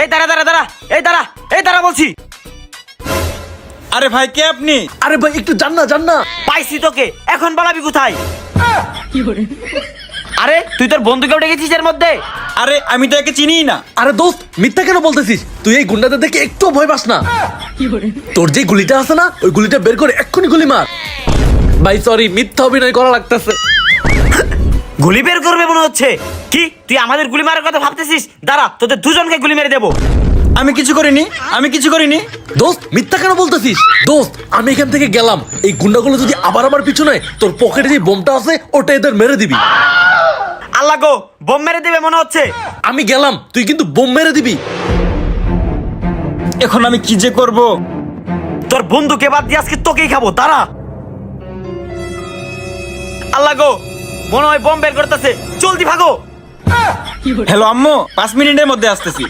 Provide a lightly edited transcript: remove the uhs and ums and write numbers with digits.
এই দাঁড়া দাঁড়া দাঁড়া, এই দাঁড়া বলছি। আরে ভাই কে আপনি? আরে ভাই একটু জান না। পাইছি তোকে, এখন বলাবি কোথায়? আরে তুই তোর বন্ধুকেও ডেকেছিস এর মধ্যে? আরে আমি তো একে চিনিই না। আরে দোস্ত মিথ্যা কেন বলতেছিস? তুই এই গুন্ডাদের দেখে একটু ভয় পাস না? তোর যে গুলিটা আছে না, ওই গুলিটা বের করে এক্ষুনি গুলি মার। ভাই সরি, মিথ্যা অভিনয় করা লাগতেছে। গুলি বের করবে মনে হচ্ছে। কি তুই আমাদের গুলি মারার কথা ভাবতেছিস? দাঁড়া, তোদের দুজনকে গুলি মেরে দেবো। আমি কিছু করিনি। দোস্ত মিথ্যা কেন বলতেছিস? দোস্ত আমি এখান থেকে গেলাম, এই গুন্ডাগুলো যদি আবার আমার পিছনে, তোর পকেটে যে বোমটা আছে ওটা এদের মেরে দিবি। আল্লাহ গো, বোম মেরে দেবে মনে হচ্ছে। আমি গেলাম, তুই কিন্তু বোম মেরে দিবি। এখন আমি কি যে করব? তোর বন্ধুকে বাদ দিয়ে আজকে তোকেই খাবো, দাঁড়া। আল্লাহ গো, মনে হয় বোম বের করতেছে, জলদি ভাগো। হ্যালো আম্মু, 5 মিনিটের মধ্যে আসতেছি।